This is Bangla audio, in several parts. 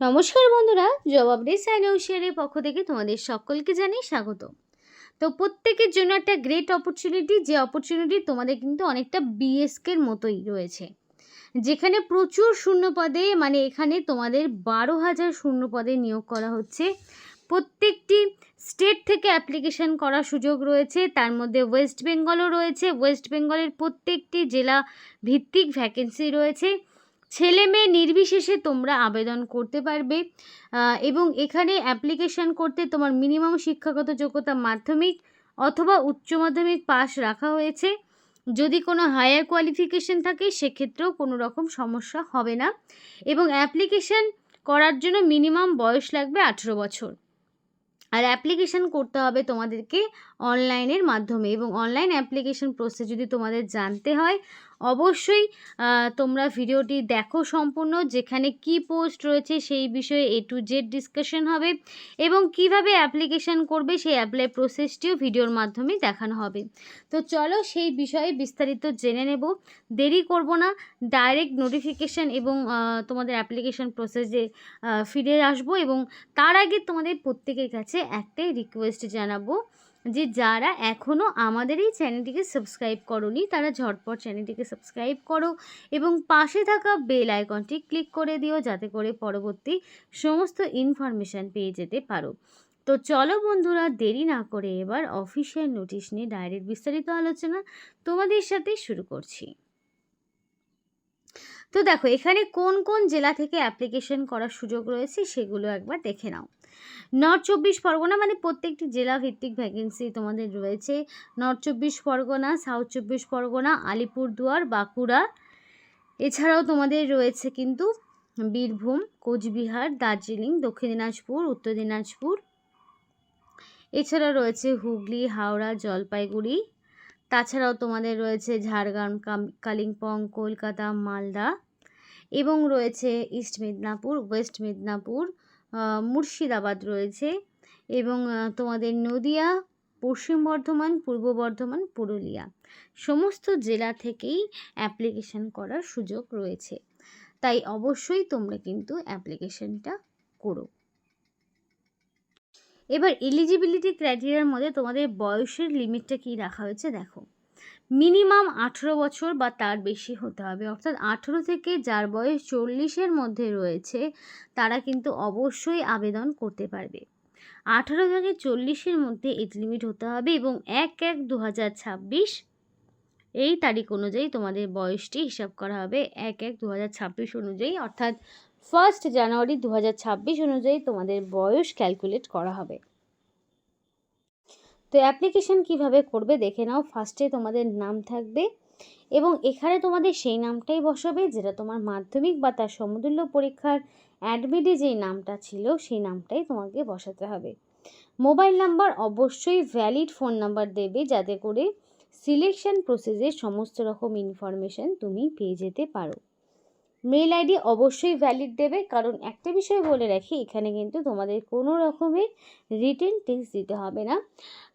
নমস্কার বন্ধুরা, জবাব ডে সাইনৌশিয়ারের পক্ষ থেকে তোমাদের সকলকে জানাই স্বাগত। তো প্রত্যেকের জন্য একটা গ্রেট অপরচুনিটি, যে অপরচুনিটি তোমাদের কিন্তু অনেকটা বিএসকের মতোই রয়েছে, যেখানে প্রচুর শূন্য পদে, মানে এখানে তোমাদের 12,000 শূন্য পদে নিয়োগ করা হচ্ছে। প্রত্যেকটি স্টেট থেকে অ্যাপ্লিকেশন করার সুযোগ রয়েছে, তার মধ্যে ওয়েস্ট বেঙ্গলও রয়েছে। ওয়েস্ট বেঙ্গলের প্রত্যেকটি জেলা ভিত্তিক ভ্যাকেন্সি রয়েছে। ছেলে মেয়ে নির্বিশেষে তোমরা আবেদন করতে পারবে এবং এখানে অ্যাপ্লিকেশন করতে তোমার মিনিমাম শিক্ষাগত যোগ্যতা মাধ্যমিক অথবা উচ্চ মাধ্যমিক পাস রাখা হয়েছে। যদি কোনো হায়ার কোয়ালিফিকেশন থাকে সেক্ষেত্রেও কোনো রকম সমস্যা হবে না, এবং অ্যাপ্লিকেশন করার জন্য মিনিমাম বয়স লাগবে 18 বছর। আর অ্যাপ্লিকেশন করতে হবে তোমাদেরকে অনলাইনের মাধ্যমে, এবং অনলাইন অ্যাপ্লিকেশন প্রসেস যদি তোমাদের জানতে হয় অবশ্যই তোমরা ভিডিওটি দেখো সম্পূর্ণ, যেখানে কি পোস্ট রয়েছে সেই বিষয়ে A to Z ডিসকাশন হবে, এবং কিভাবে অ্যাপ্লিকেশন করবে সেই অ্যাপ্লাই প্রসেসটিও ভিডিওর মাধ্যমে দেখানো হবে। তো চলো সেই বিষয়ে বিস্তারিত জেনে নেব। দেরি করব না, ডাইরেক্ট নোটিফিকেশান এবং তোমাদের অ্যাপ্লিকেশন প্রসেসে ফিরে আসবো। এবং তার আগে তোমাদের প্রত্যেকের কাছে একটাই রিকোয়েস্ট জানাবো, যে যারা এখনও আমাদের এই চ্যানেলটিকে সাবস্ক্রাইব করোনি তারা ঝটপট চ্যানেলটিকে সাবস্ক্রাইব করো এবং পাশে থাকা বেল আইকনটি ক্লিক করে দিও, যাতে করে পরবর্তী সমস্ত ইনফরমেশান পেয়ে যেতে পারো। তো চলো বন্ধুরা, দেরি না করে এবার অফিসিয়াল নোটিশ নিয়ে ডাইরেক্ট বিস্তারিত আলোচনা তোমাদের সাথে শুরু করছি। তো দেখো, এখানে কোন কোন জেলা থেকে অ্যাপ্লিকেশন করার সুযোগ রয়েছে সেগুলো একবার দেখে নাও। নর্থ 24 পরগনা, মানে প্রত্যেকটি জেলা ভিত্তিক ভ্যাকেন্সি তোমাদের রয়েছে। নর্থ 24 পরগনা, সাউথ 24 পরগনা, আলিপুরদুয়ার, বাঁকুড়া, এছাড়াও তোমাদের রয়েছে কিন্তু বীরভূম, কোচবিহার, দার্জিলিং, দক্ষিণ দিনাজপুর, উত্তর দিনাজপুর, এছাড়াও রয়েছে হুগলি, হাওড়া, জলপাইগুড়ি, তাছাড়াও তোমাদের রয়েছে ঝাড়গ্রাম, কালিম্পং, কলকাতা, মালদা, এবং রয়েছে ইস্ট মেদিনীপুর, ওয়েস্ট মেদিনীপুর, মুর্শিদাবাদ রয়েছে, এবং তোমাদের নদিয়া, পশ্চিম বর্ধমান, পূর্ব বর্ধমান, পুরুলিয়া, সমস্ত জেলা থেকেই অ্যাপ্লিকেশন করার সুযোগ রয়েছে। তাই অবশ্যই তোমরা কিন্তু অ্যাপ্লিকেশনটা করো। এবার এলিজিবিলিটি ক্রাইটেরিয়ার মধ্যে তোমাদের বয়সের লিমিটটা কি রাখা হয়েছে দেখো। মিনিমাম 18 বছর বা তার বেশি হতে হবে, অর্থাৎ 18 থেকে যার বয়স 40-এর মধ্যে রয়েছে তারা কিন্তু অবশ্যই আবেদন করতে পারবে। 18 থেকে 40-এর মধ্যে এজ লিমিট হতে হবে, এবং 1/1/2026 এই তারিখ অনুযায়ী তোমাদের বয়সটি হিসাব করা হবে। 1/1/2026 অনুযায়ী, অর্থাৎ 1 জানুয়ারি 2026 অনুযায়ী তোমাদের বয়স ক্যালকুলেট করা হবে। তো অ্যাপ্লিকেশন কিভাবে করবে দেখে নাও। ফার্স্টে তোমাদের নাম থাকবে, এবং এখানে তোমাদের সেই নামটাই বসাবে যেটা তোমার মাধ্যমিক বা তার সমতুল্য পরীক্ষার অ্যাডমিটে যেই নামটা ছিল সেই নামটাই তোমাকে বসাতে হবে। মোবাইল নাম্বার অবশ্যই ভ্যালিড ফোন নাম্বার দেবে, যাতে করে সিলেকশন প্রসেসের সমস্ত রকম ইনফরমেশান তুমি পেয়ে যেতে পারো। মেল আইডি অবশ্যই ভ্যালিড দেবে, কারণ একটা বিষয় বলে রাখি, এখানে কিন্তু তোমাদের কোনো রকমের রিটেন টেস্ট দিতে হবে না,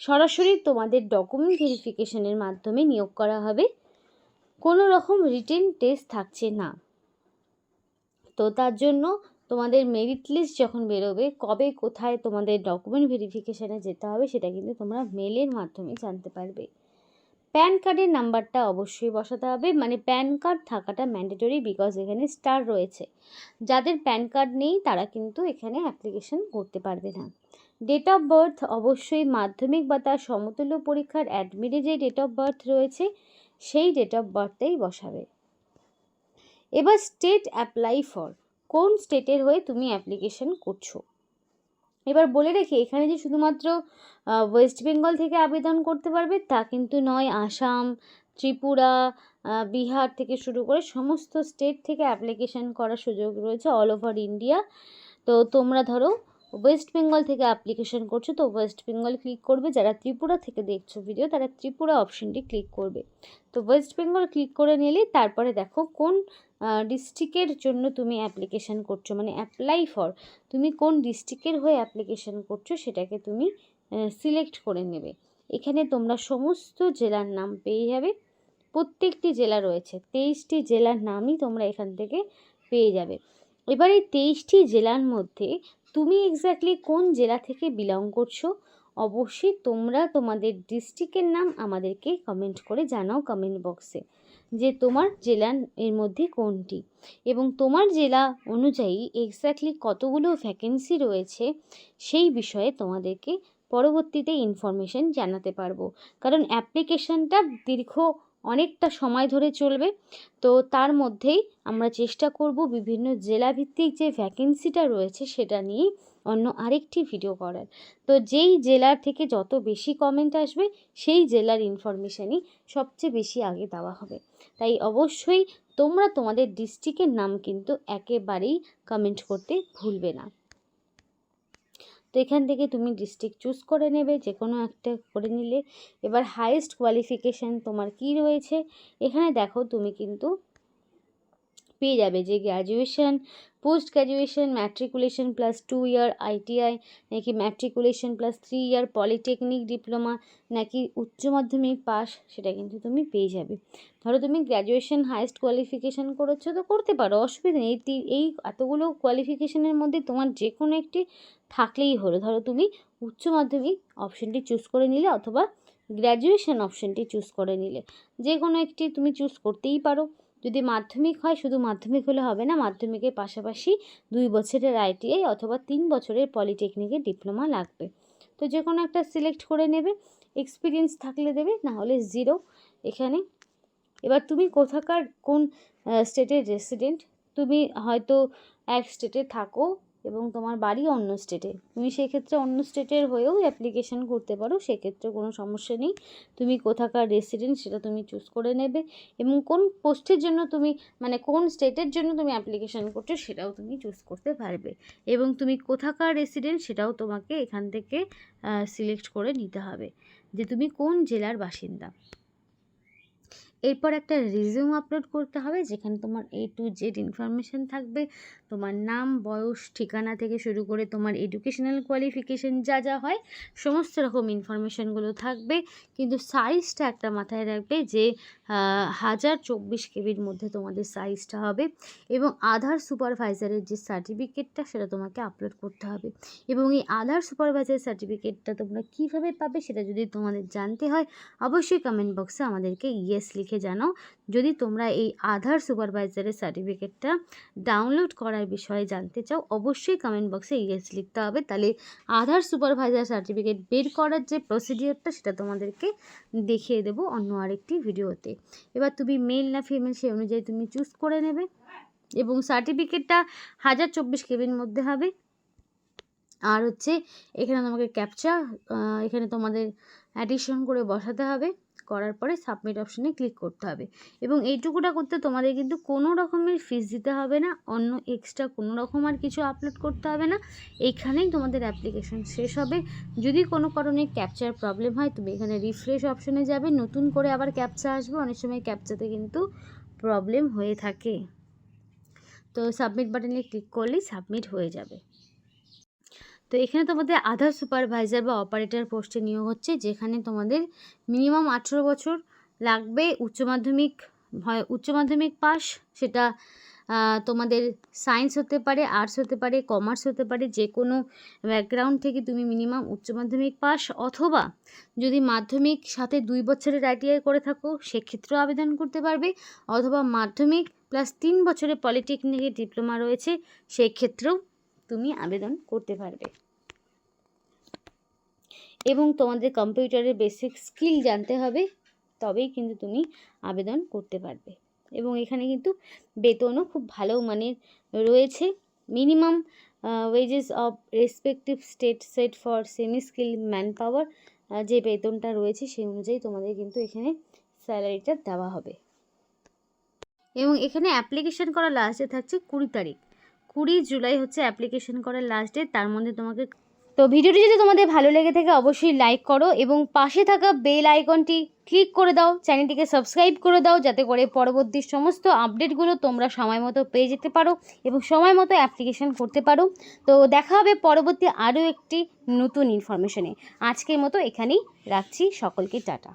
সরাসরি তোমাদের ডকুমেন্ট ভেরিফিকেশনের মাধ্যমে নিয়োগ করা হবে, কোনো রকম রিটেন টেস্ট থাকছে না। তো তার জন্য তোমাদের মেরিট লিস্ট যখন বেরোবে, কবে কোথায় তোমাদের ডকুমেন্ট ভেরিফিকেশানে যেতে হবে সেটা কিন্তু তোমরা মেলের মাধ্যমে জানতে পারবে। প্যান কার্ডের নাম্বারটা অবশ্যই বসাতে হবে, মানে প্যান কার্ড থাকাটা ম্যান্ডেটরি, বিকজ এখানে স্টার রয়েছে। যাদের প্যান কার্ড নেই তারা কিন্তু এখানে অ্যাপ্লিকেশন করতে পারবে না। ডেট অফ বার্থ অবশ্যই মাধ্যমিক বা তার সমতুল্য পরীক্ষার অ্যাডমিটে যে ডেট অফ বার্থ রয়েছে সেই ডেট অফ বার্থটাই বসাবে। এবার স্টেট অ্যাপ্লাই ফর, কোন স্টেটের হয়ে তুমি অ্যাপ্লিকেশন করছো। এবার বলে রাখি, এখানে যে শুধুমাত্র ওয়েস্ট বেঙ্গল থেকে আবেদন করতে পারবে তা কিন্তু নয়। আসাম, ত্রিপুরা, বিহার থেকে শুরু করে সমস্ত স্টেট থেকে অ্যাপ্লিকেশন করার সুযোগ রয়েছে, অল ওভার ইন্ডিয়া। তো তোমরা ধরো ওয়েস্ট বেঙ্গল থেকে অ্যাপ্লিকেশন করছো, তো ওয়েস্ট বেঙ্গল ক্লিক করবে। যারা ত্রিপুরা থেকে দেখছো ভিডিও তারা ত্রিপুরা অপশনটি ক্লিক করবে। তো ওয়েস্ট বেঙ্গল ক্লিক করে নিলে তারপরে দেখো কোন ডিস্ট্রিক্টের জন্য তুমি অ্যাপ্লিকেশন করছো, মানে অ্যাপ্লাই ফর, তুমি কোন ডিস্ট্রিক্টের হয়ে অ্যাপ্লিকেশন করছো সেটাকে তুমি সিলেক্ট করে নেবে। এখানে তোমরা সমস্ত জেলার নাম পেয়ে যাবে। প্রত্যেকটি জেলা রয়েছে, 23টি জেলার নামই তোমরা এখান থেকে পেয়ে যাবে। এবার এই 23টি জেলার মধ্যে তুমি এক্স্যাক্টলি কোন জেলা থেকে বিলং করছো, অবশ্যই তোমরা তোমাদের ডিস্ট্রিক্টের নাম আমাদেরকে কমেন্ট করে জানাও কমেন্ট বক্সে যে তোমার জেলার এর মধ্যে কোনটি, এবং তোমার জেলা অনুযায়ী এক্স্যাক্টলি কতগুলো ভ্যাকেন্সি রয়েছে সেই বিষয়ে তোমাদেরকে পরবর্তীতে ইনফরমেশন জানাতে পারবো। কারণ অ্যাপ্লিকেশনটা দীর্ঘ অনেকটা সময় ধরে চলবে, তো তার মধ্যেই আমরা চেষ্টা করব বিভিন্ন জেলাভিত্তিক যে ভ্যাকেন্সিটা রয়েছে সেটা নিয়ে অন্য আরেকটি ভিডিও করার। তো যেই জেলার থেকে যত বেশি কমেন্ট আসবে সেই জেলার ইনফরমেশানই সবচেয়ে বেশি আগে দেওয়া হবে। তাই অবশ্যই তোমরা তোমাদের ডিস্ট্রিক্টের নাম কিন্তু একেবারেই কমেন্ট করতে ভুলবে না। তো এখান থেকে তুমি ডিস্ট্রিক্ট চুজ করে নেবে, যে কোনো একটা করে নিলে। এবার হাইয়েস্ট কোয়ালিফিকেশান তোমার কি রয়েছে এখানে দেখো, তুমি কিন্তু পেয়ে যাবে যে graduation, post graduation, matriculation plus 2 ইয়ার ITI, নাকি ম্যাট্রিকুলেশন প্লাস 3 ইয়ার পলিটেকনিক ডিপ্লোমা, নাকি উচ্চ মাধ্যমিক পাস, সেটা কিন্তু তুমি পেয়ে যাবে। ধরো তুমি গ্র্যাজুয়েশন হাইয়েস্ট কোয়ালিফিকেশান করেছো তো করতে পারো, অসুবিধা নেই। এই এতগুলো কোয়ালিফিকেশানের মধ্যে তোমার যে কোনো একটি থাকলেই হলো। ধরো তুমি উচ্চ মাধ্যমিক অপশানটি চুজ করে নিলে অথবা গ্র্যাজুয়েশন অপশানটি চুজ করে নিলে, যে কোনো একটি তুমি চুজ করতেই পারো। যদি মাধ্যমিক হয়, শুধু মাধ্যমিক হলে হবে না, মাধ্যমিকের পাশাপাশি 2 বছরের ITI অথবা 3 বছরের পলিটেকনিকের ডিপ্লোমা লাগবে। তো যে কোনো একটা সিলেক্ট করে নেবে, এক্সপিরিয়েন্স থাকলে দেবে, না হলে 0 এখানে। এবার তুমি কোথাকার কোন স্টেটের রেসিডেন্ট, তুমি হয়তো এক স্টেটে থাকো এবং তোমার বাড়ি অন্য স্টেটে, তুমি সেক্ষেত্রে অন্য স্টেটের হয়েও অ্যাপ্লিকেশন করতে পারো, সেক্ষেত্রে কোনো সমস্যা নেই। তুমি কোথাকার রেসিডেন্ট সেটা তুমি চুজ করে নেবে, এবং কোন পোস্টের জন্য তুমি মানে কোন স্টেটের জন্য তুমি অ্যাপ্লিকেশন করছো সেটাও তুমি চুজ করতে পারবে, এবং তুমি কোথাকার রেসিডেন্ট সেটাও তোমাকে এখান থেকে সিলেক্ট করে নিতে হবে যে তুমি কোন জেলার বাসিন্দা। এরপর একটা রিজিউম আপলোড করতে হবে, যেখানে তোমার A to Z ইনফরমেশান থাকবে, তোমার নাম, বয়স, ঠিকানা থেকে শুরু করে তোমার এডুকেশনাল কোয়ালিফিকেশান যা যা হয় সমস্ত রকম ইনফরমেশানগুলো থাকবে। কিন্তু সাইজটা একটা মাথায় রাখবে যে 1024 কেবির মধ্যে তোমাদের সাইজটা হবে, এবং আধার সুপারভাইজারের যে সার্টিফিকেটটা সেটা তোমাকে আপলোড করতে হবে। এবং এই আধার সুপারভাইজার সার্টিফিকেটটা তোমরা কীভাবে পাবে সেটা যদি তোমাদের জানতে হয় অবশ্যই কমেন্ট বক্সে আমাদেরকে ইয়েস লিখে জানাও। যদি তোমরা এই আধার সুপারভাইজারের সার্টিফিকেটটা ডাউনলোড করার বিষয়ে জানতে চাও অবশ্যই কমেন্ট বক্সে ইয়েস লিখতে হবে, তাহলে আধার সুপারভাইজার সার্টিফিকেট বের করার যে প্রসিডিওরটা সেটা তোমাদেরকে দেখিয়ে দেবো অন্য আরেকটি ভিডিওতে। এবার তুমি মেল না ফিমেল সেই অনুযায়ী তুমি চুজ করে নেবে, এবং সার্টিফিকেটটা 1024 কেবির মধ্যে হবে। আর হচ্ছে এখানে তোমাকে ক্যাপচা এখানে তোমাদের অ্যাডিশন করে বসাতে হবে, করার পরে সাবমিট অপশানে ক্লিক করতে হবে। এবং এইটুকুটা করতে তোমাদের কিন্তু কোনো রকমের ফিস দিতে হবে না, অন্য এক্সট্রা কোনো রকম আর কিছু আপলোড করতে হবে না। এইখানেই তোমাদের অ্যাপ্লিকেশন শেষ হবে। যদি কোনো কারণে ক্যাপচার প্রবলেম হয় তুমি এখানে রিফ্রেশ অপশানে যাবে, নতুন করে আবার ক্যাপচা আসবে, অনেক সময় ক্যাপচাতে কিন্তু প্রবলেম হয়ে থাকে। তো সাবমিট বাটনে ক্লিক করলেই সাবমিট হয়ে যাবে। তো এখানে তোমাদের আধার সুপারভাইজার বা অপারেটর পোস্টে নিয়োগ হচ্ছে, যেখানে তোমাদের মিনিমাম 18 বছর লাগবে, উচ্চ মাধ্যমিক পাস, সেটা তোমাদের সায়েন্স হতে পারে, আর্টস হতে পারে, কমার্স হতে পারে, যে কোনো ব্যাকগ্রাউন্ড থেকে তুমি মিনিমাম উচ্চ মাধ্যমিক পাস, অথবা যদি মাধ্যমিক সাথে 2 বছরের ITI করে থাকো সেক্ষেত্রেও আবেদন করতে পারবে, অথবা মাধ্যমিক প্লাস 3 বছরের পলিটেকনিকের ডিপ্লোমা রয়েছে সেক্ষেত্রেও তুমি আবেদন করতে পারবে। এবং তোমাদের কম্পিউটারের বেসিক স্কিল জানতে হবে, তবেই কিন্তু তুমি আবেদন করতে পারবে। এবং এখানে কিন্তু বেতনও খুব ভালো মানের রয়েছে। Minimum wages of respective state set for semi skill manpower, যে বেতনটা রয়েছে সেই অনুযায়ী তোমাদের কিন্তু এখানে স্যালারিটা দেওয়া হবে। এবং এখানে অ্যাপ্লিকেশন করার লাস্ট ডে থাকছে 20 তারিখ, 20 জুলাই হচ্ছে অ্যাপ্লিকেশন করার লাস্ট ডে। তার মধ্যে তোমাকে, তো ভিডিওটি যদি তোমাদের ভালো লেগে থাকে অবশ্যই লাইক করো, এবং পাশে থাকা বেল আইকনটি ক্লিক করে দাও, চ্যানেলটিকে সাবস্ক্রাইব করে দাও, যাতে করে পরবর্তী সমস্ত আপডেটগুলো তোমরা সময় মতো পেয়ে যেতে পারো এবং সময় মতো অ্যাপ্লিকেশন করতে পারো। তো দেখা হবে পরবর্তী আরও একটি নতুন ইনফরমেশনে। আজকের মতো এখানেই রাখছি, সকলকে টাটা।